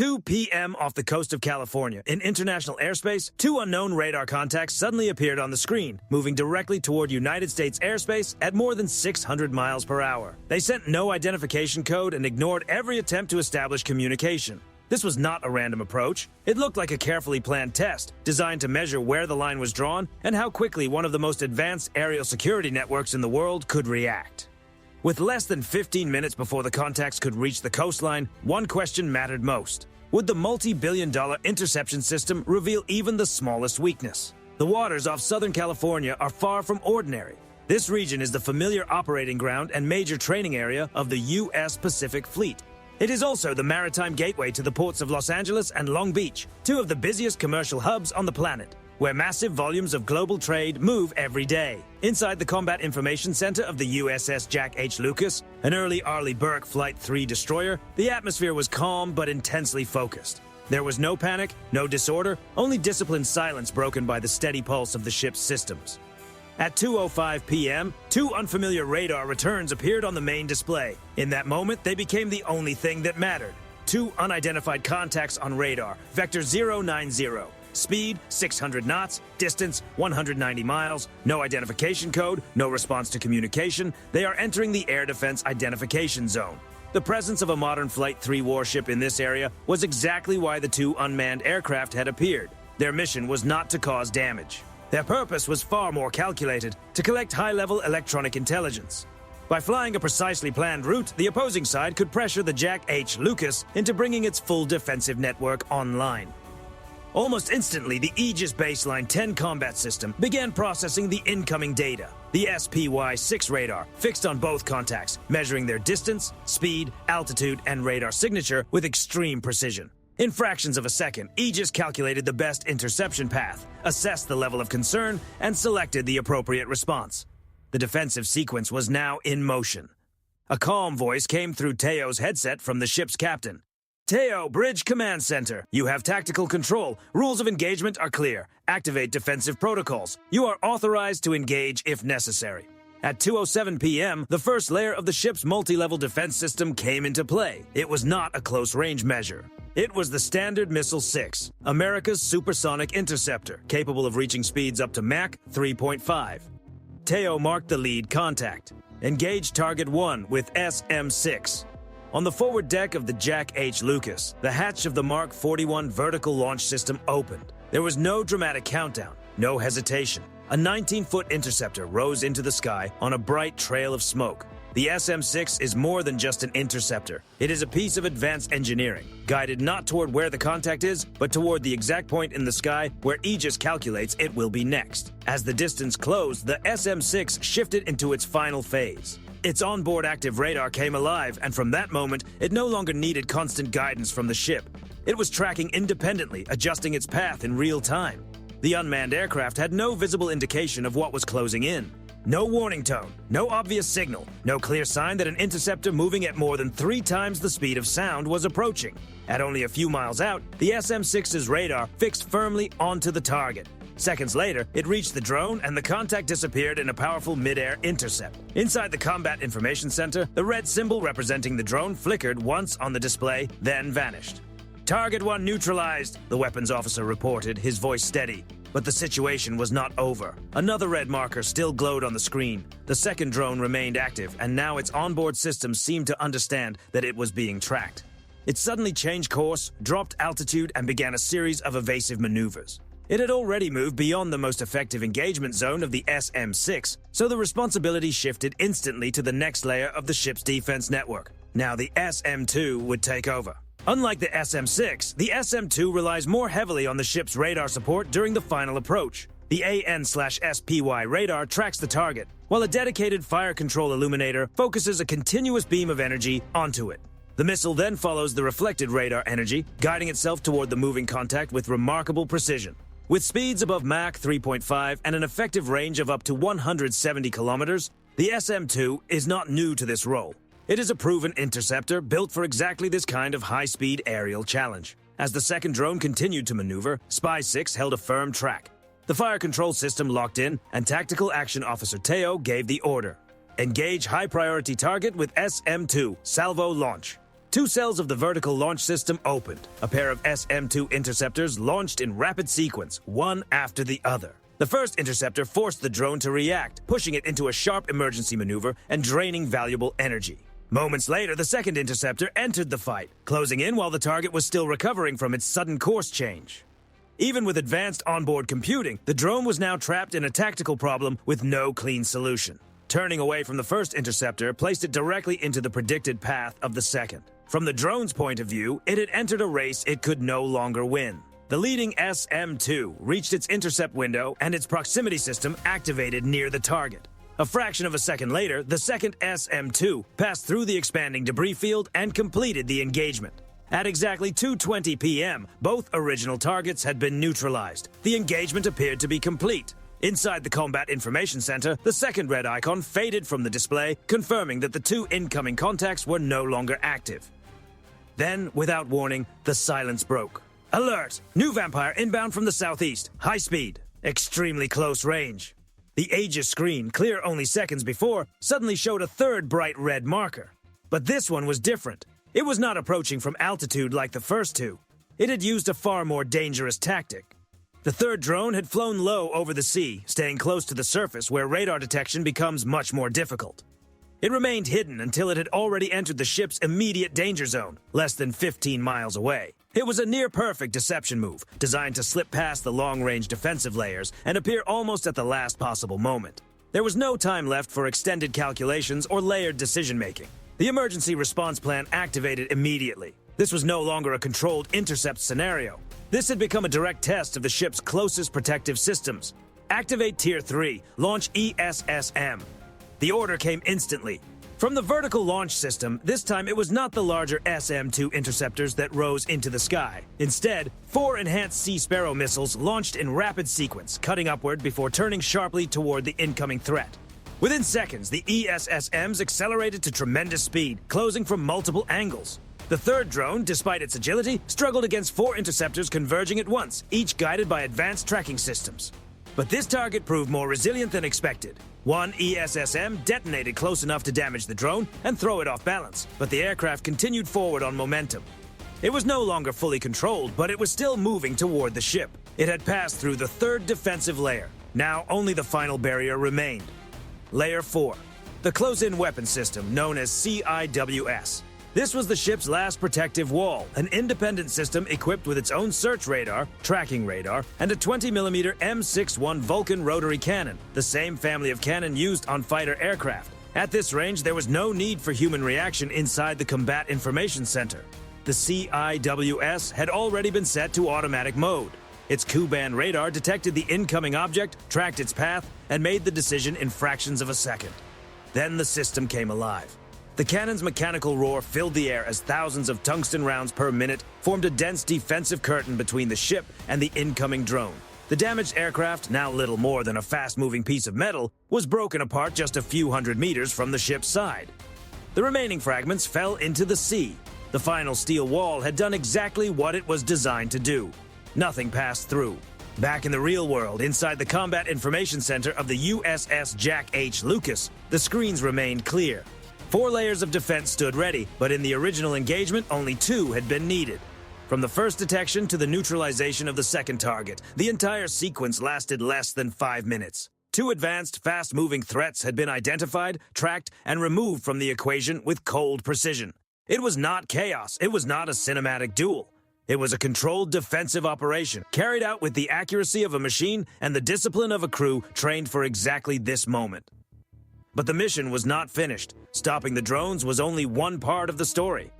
2 p.m. off the coast of California, in international airspace, two unknown radar contacts suddenly appeared on the screen, moving directly toward United States airspace at more than 600 miles per hour. They sent no identification code and ignored every attempt to establish communication. This was not a random approach. It looked like a carefully planned test, designed to measure where the line was drawn and how quickly one of the most advanced aerial security networks in the world could react. With less than 15 minutes before the contacts could reach the coastline, one question mattered most. Would the multi-billion-dollar interception system reveal even the smallest weakness? The waters off Southern California are far from ordinary. This region is the familiar operating ground and major training area of the U.S. Pacific Fleet. It is also the maritime gateway to the ports of Los Angeles and Long Beach, two of the busiest commercial hubs on the planet, where massive volumes of global trade move every day. Inside the Combat Information Center of the USS Jack H. Lucas, an early Arleigh Burke Flight 3 destroyer, the atmosphere was calm but intensely focused. There was no panic, no disorder, only disciplined silence broken by the steady pulse of the ship's systems. At 2:05 p.m., two unfamiliar radar returns appeared on the main display. In that moment, they became the only thing that mattered. Two unidentified contacts on radar, Vector 090. Speed, 600 knots, distance, 190 miles, no identification code, no response to communication. They are entering the Air Defense Identification Zone. The presence of a modern Flight 3 warship in this area was exactly why the two unmanned aircraft had appeared. Their mission was not to cause damage. Their purpose was far more calculated, to collect high-level electronic intelligence. By flying a precisely planned route, the opposing side could pressure the Jack H. Lucas into bringing its full defensive network online. Almost instantly, the Aegis Baseline 10 combat system began processing the incoming data. The SPY-6 radar fixed on both contacts, measuring their distance, speed, altitude, and radar signature with extreme precision. In fractions of a second, Aegis calculated the best interception path, assessed the level of concern, and selected the appropriate response. The defensive sequence was now in motion. A calm voice came through Teo's headset from the ship's captain. Teo, Bridge Command Center. You have tactical control. Rules of engagement are clear. Activate defensive protocols. You are authorized to engage if necessary. At 2:07 p.m., the first layer of the ship's multi-level defense system came into play. It was not a close-range measure. It was the Standard Missile-6, America's supersonic interceptor, capable of reaching speeds up to Mach 3.5. Teo marked the lead contact. Engage Target 1 with SM-6. On the forward deck of the Jack H. Lucas, the hatch of the Mark 41 vertical launch system opened. There was no dramatic countdown, no hesitation. A 19-foot interceptor rose into the sky on a bright trail of smoke. The SM-6 is more than just an interceptor. It is a piece of advanced engineering, guided not toward where the contact is, but toward the exact point in the sky where Aegis calculates it will be next. As the distance closed, the SM-6 shifted into its final phase. Its onboard active radar came alive, and from that moment, it no longer needed constant guidance from the ship. It was tracking independently, adjusting its path in real time. The unmanned aircraft had no visible indication of what was closing in. No warning tone, no obvious signal, no clear sign that an interceptor moving at more than 3 times the speed of sound was approaching. At only a few miles out, the SM-6's radar fixed firmly onto the target. Seconds later, it reached the drone and the contact disappeared in a powerful mid-air intercept. Inside the Combat Information Center, the red symbol representing the drone flickered once on the display, then vanished. Target 1 neutralized, the weapons officer reported, his voice steady. But the situation was not over. Another red marker still glowed on the screen. The second drone remained active, and now its onboard systems seemed to understand that it was being tracked. It suddenly changed course, dropped altitude, and began a series of evasive maneuvers. It had already moved beyond the most effective engagement zone of the SM-6, so the responsibility shifted instantly to the next layer of the ship's defense network. Now the SM-2 would take over. Unlike the SM-6, the SM-2 relies more heavily on the ship's radar support during the final approach. The AN/SPY radar tracks the target, while a dedicated fire control illuminator focuses a continuous beam of energy onto it. The missile then follows the reflected radar energy, guiding itself toward the moving contact with remarkable precision. With speeds above Mach 3.5 and an effective range of up to 170 kilometers, the SM-2 is not new to this role. It is a proven interceptor built for exactly this kind of high-speed aerial challenge. As the second drone continued to maneuver, Spy-6 held a firm track. The fire control system locked in, and Tactical Action Officer Teo gave the order. Engage high-priority target with SM-2, salvo launch. Two cells of the vertical launch system opened. A pair of SM-2 interceptors launched in rapid sequence, one after the other. The first interceptor forced the drone to react, pushing it into a sharp emergency maneuver and draining valuable energy. Moments later, the second interceptor entered the fight, closing in while the target was still recovering from its sudden course change. Even with advanced onboard computing, the drone was now trapped in a tactical problem with no clean solution. Turning away from the first interceptor placed it directly into the predicted path of the second. From the drone's point of view, it had entered a race it could no longer win. The leading SM-2 reached its intercept window and its proximity system activated near the target. A fraction of a second later, the second SM-2 passed through the expanding debris field and completed the engagement. At exactly 2:20 p.m., both original targets had been neutralized. The engagement appeared to be complete. Inside the Combat Information Center, the second red icon faded from the display, confirming that the two incoming contacts were no longer active. Then, without warning, the silence broke. Alert! New vampire inbound from the southeast. High speed. Extremely close range. The Aegis screen, clear only seconds before, suddenly showed a third bright red marker. But this one was different. It was not approaching from altitude like the first two. It had used a far more dangerous tactic. The third drone had flown low over the sea, staying close to the surface where radar detection becomes much more difficult. It remained hidden until it had already entered the ship's immediate danger zone, less than 15 miles away. It was a near-perfect deception move, designed to slip past the long-range defensive layers and appear almost at the last possible moment. There was no time left for extended calculations or layered decision-making. The emergency response plan activated immediately. This was no longer a controlled intercept scenario. This had become a direct test of the ship's closest protective systems. Activate Tier 3, launch ESSM. The order came instantly. From the vertical launch system, this time it was not the larger SM-2 interceptors that rose into the sky. Instead, 4 enhanced Sea Sparrow missiles launched in rapid sequence, cutting upward before turning sharply toward the incoming threat. Within seconds, the ESSMs accelerated to tremendous speed, closing from multiple angles. The third drone, despite its agility, struggled against 4 interceptors converging at once, each guided by advanced tracking systems. But this target proved more resilient than expected. One ESSM detonated close enough to damage the drone and throw it off balance, but the aircraft continued forward on momentum. It was no longer fully controlled, but it was still moving toward the ship. It had passed through the third defensive layer. Now only the final barrier remained. Layer 4. The close-in weapon system, known as CIWS. This was the ship's last protective wall, an independent system equipped with its own search radar, tracking radar, and a 20mm M61 Vulcan rotary cannon, the same family of cannon used on fighter aircraft. At this range, there was no need for human reaction inside the Combat Information Center. The CIWS had already been set to automatic mode. Its Ku-band radar detected the incoming object, tracked its path, and made the decision in fractions of a second. Then the system came alive. The cannon's mechanical roar filled the air as thousands of tungsten rounds per minute formed a dense defensive curtain between the ship and the incoming drone. The damaged aircraft, now little more than a fast-moving piece of metal, was broken apart just a few hundred meters from the ship's side. The remaining fragments fell into the sea. The final steel wall had done exactly what it was designed to do. Nothing passed through. Back in the real world, inside the Combat Information Center of the USS Jack H. Lucas, the screens remained clear. 4 layers of defense stood ready, but in the original engagement, only 2 had been needed. From the first detection to the neutralization of the second target, the entire sequence lasted less than 5 minutes. 2 advanced, fast-moving threats had been identified, tracked, and removed from the equation with cold precision. It was not chaos. It was not a cinematic duel. It was a controlled defensive operation, carried out with the accuracy of a machine and the discipline of a crew trained for exactly this moment. But the mission was not finished. Stopping the drones was only one part of the story.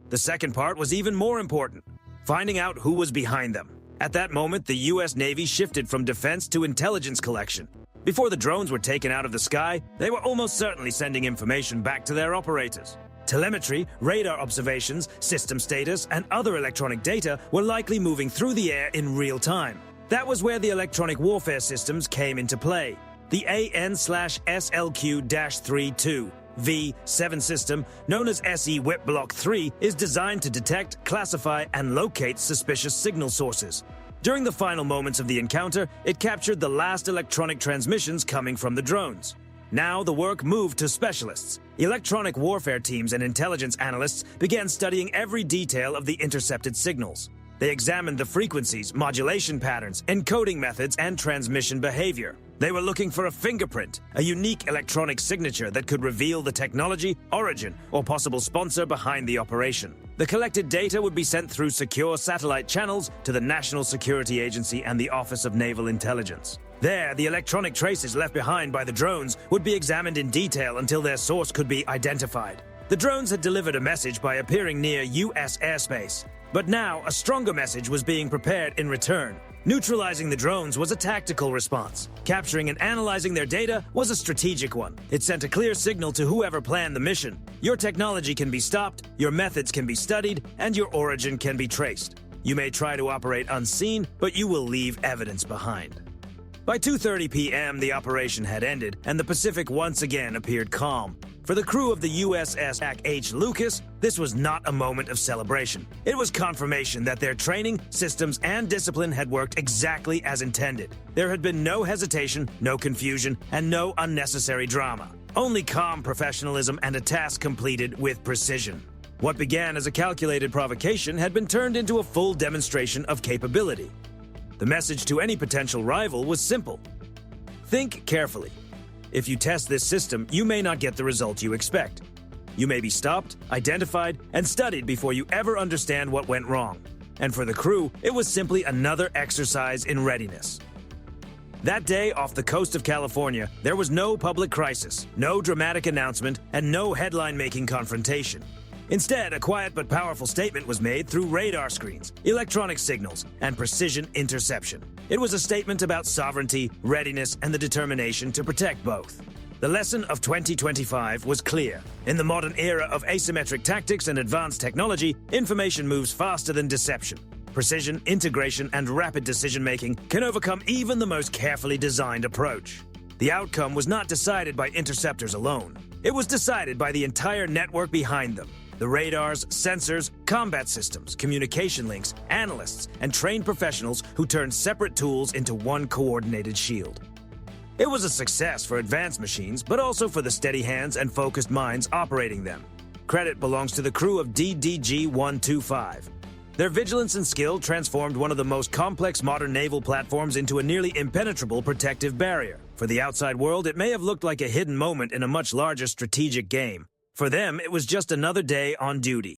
The second part was even more important: finding out who was behind them. At that moment, the U.S. Navy shifted from defense to intelligence collection. Before the drones were taken out of the sky, they were almost certainly sending information back to their operators. Telemetry, radar observations, system status, and other electronic data were likely moving through the air in real time. That was where the electronic warfare systems came into play. The AN/SLQ-32 V7 system, known as SE Whip Block 3, is designed to detect, classify, and locate suspicious signal sources. During the final moments of the encounter, it captured the last electronic transmissions coming from the drones. Now the work moved to specialists. Electronic warfare teams and intelligence analysts began studying every detail of the intercepted signals. They examined the frequencies, modulation patterns, encoding methods, and transmission behavior. They were looking for a fingerprint, a unique electronic signature that could reveal the technology, origin, or possible sponsor behind the operation. The collected data would be sent through secure satellite channels to the National Security Agency and the Office of Naval Intelligence. There, the electronic traces left behind by the drones would be examined in detail until their source could be identified. The drones had delivered a message by appearing near U.S. airspace. But now, a stronger message was being prepared in return. Neutralizing the drones was a tactical response. Capturing and analyzing their data was a strategic one. It sent a clear signal to whoever planned the mission. Your technology can be stopped, your methods can be studied, and your origin can be traced. You may try to operate unseen, but you will leave evidence behind. By 2:30 p.m., the operation had ended, and the Pacific once again appeared calm. For the crew of the USS H. Lucas, this was not a moment of celebration. It was confirmation that their training, systems, and discipline had worked exactly as intended. There had been no hesitation, no confusion, and no unnecessary drama. Only calm professionalism and a task completed with precision. What began as a calculated provocation had been turned into a full demonstration of capability. The message to any potential rival was simple. Think carefully. If you test this system, you may not get the result you expect. You may be stopped, identified, and studied before you ever understand what went wrong. And for the crew, it was simply another exercise in readiness. That day, off the coast of California, there was no public crisis, no dramatic announcement, and no headline-making confrontation. Instead, a quiet but powerful statement was made through radar screens, electronic signals, and precision interception. It was a statement about sovereignty, readiness, and the determination to protect both. The lesson of 2025 was clear. In the modern era of asymmetric tactics and advanced technology, information moves faster than deception. Precision, integration, and rapid decision-making can overcome even the most carefully designed approach. The outcome was not decided by interceptors alone. It was decided by the entire network behind them. The radars, sensors, combat systems, communication links, analysts, and trained professionals who turned separate tools into one coordinated shield. It was a success for advanced machines, but also for the steady hands and focused minds operating them. Credit belongs to the crew of DDG-125. Their vigilance and skill transformed one of the most complex modern naval platforms into a nearly impenetrable protective barrier. For the outside world, it may have looked like a hidden moment in a much larger strategic game. For them, it was just another day on duty.